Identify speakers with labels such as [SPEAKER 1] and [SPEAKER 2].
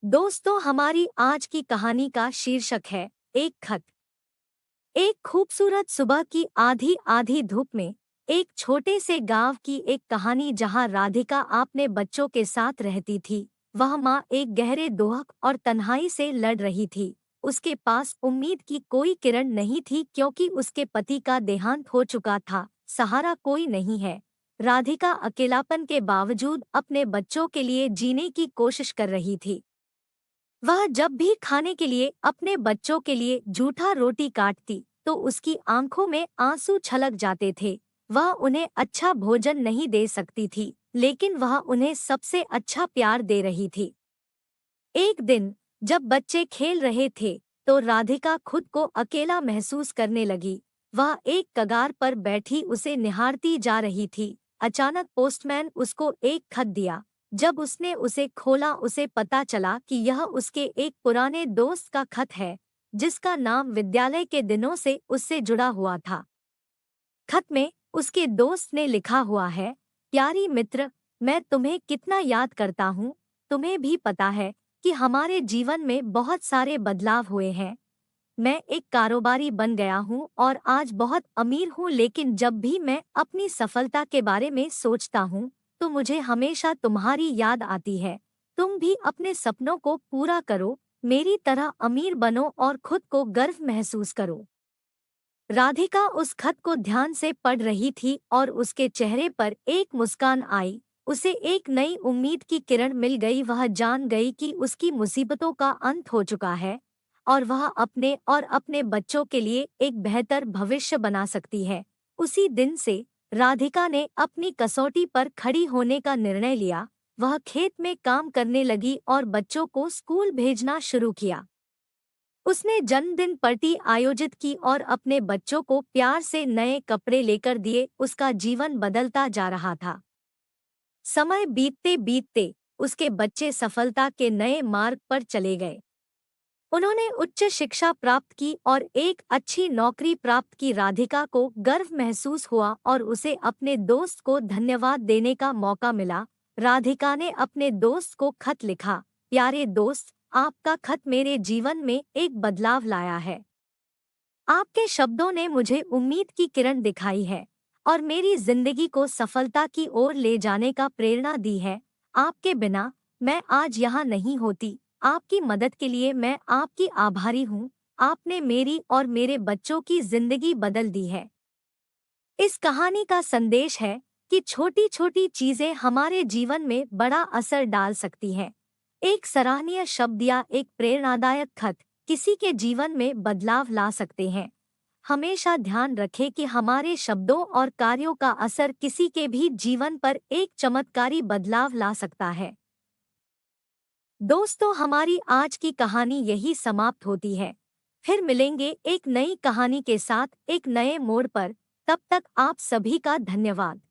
[SPEAKER 1] दोस्तों, हमारी आज की कहानी का शीर्षक है एक खत। एक खूबसूरत सुबह की आधी आधी धूप में एक छोटे से गांव की एक कहानी जहां राधिका अपने बच्चों के साथ रहती थी। वह माँ एक गहरे दोहक और तन्हाई से लड़ रही थी। उसके पास उम्मीद की कोई किरण नहीं थी क्योंकि उसके पति का देहांत हो चुका था। सहारा कोई नहीं है। राधिका अकेलापन के बावजूद अपने बच्चों के लिए जीने की कोशिश कर रही थी। वह जब भी खाने के लिए अपने बच्चों के लिए जूठा रोटी काटती तो उसकी आंखों में आंसू छलक जाते थे। वह उन्हें अच्छा भोजन नहीं दे सकती थी, लेकिन वह उन्हें सबसे अच्छा प्यार दे रही थी। एक दिन जब बच्चे खेल रहे थे तो राधिका खुद को अकेला महसूस करने लगी। वह एक कगार पर बैठी उसे निहारती जा रही थी। अचानक पोस्टमैन उसको एक खत दिया। जब उसने उसे खोला उसे पता चला कि यह उसके एक पुराने दोस्त का खत है, जिसका नाम विद्यालय के दिनों से उससे जुड़ा हुआ था। खत में उसके दोस्त ने लिखा हुआ है, प्यारी मित्र, मैं तुम्हें कितना याद करता हूँ। तुम्हें भी पता है कि हमारे जीवन में बहुत सारे बदलाव हुए हैं। मैं एक कारोबारी बन गया हूँ और आज बहुत अमीर हूँ, लेकिन जब भी मैं अपनी सफलता के बारे में सोचता हूँ तो मुझे हमेशा तुम्हारी याद आती है। तुम भी अपने सपनों को पूरा करो, मेरी तरह अमीर बनो और खुद को गर्व महसूस करो। राधिका उस खत को ध्यान से पढ़ रही थी और उसके चेहरे पर एक मुस्कान आई। उसे एक नई उम्मीद की किरण मिल गई। वह जान गई कि उसकी मुसीबतों का अंत हो चुका है और वह अपने और अपने बच्चों के लिए एक बेहतर भविष्य बना सकती है। उसी दिन से राधिका ने अपनी कसौटी पर खड़ी होने का निर्णय लिया। वह खेत में काम करने लगी और बच्चों को स्कूल भेजना शुरू किया। उसने जन्मदिन पार्टी आयोजित की और अपने बच्चों को प्यार से नए कपड़े लेकर दिए। उसका जीवन बदलता जा रहा था। समय बीतते बीतते उसके बच्चे सफलता के नए मार्ग पर चले गए। उन्होंने उच्च शिक्षा प्राप्त की और एक अच्छी नौकरी प्राप्त की। राधिका को गर्व महसूस हुआ और उसे अपने दोस्त को धन्यवाद देने का मौका मिला। राधिका ने अपने दोस्त को खत लिखा, प्यारे दोस्त, आपका खत मेरे जीवन में एक बदलाव लाया है। आपके शब्दों ने मुझे उम्मीद की किरण दिखाई है और मेरी जिंदगी को सफलता की ओर ले जाने का प्रेरणा दी है। आपके बिना मैं आज यहाँ नहीं होती। आपकी मदद के लिए मैं आपकी आभारी हूँ। आपने मेरी और मेरे बच्चों की जिंदगी बदल दी है। इस कहानी का संदेश है कि छोटी छोटी चीजें हमारे जीवन में बड़ा असर डाल सकती हैं। एक सराहनीय शब्द या एक प्रेरणादायक खत किसी के जीवन में बदलाव ला सकते हैं। हमेशा ध्यान रखें कि हमारे शब्दों और कार्यों का असर किसी के भी जीवन पर एक चमत्कारी बदलाव ला सकता है। दोस्तों, हमारी आज की कहानी यही समाप्त होती है। फिर मिलेंगे एक नई कहानी के साथ एक नए मोड़ पर। तब तक आप सभी का धन्यवाद।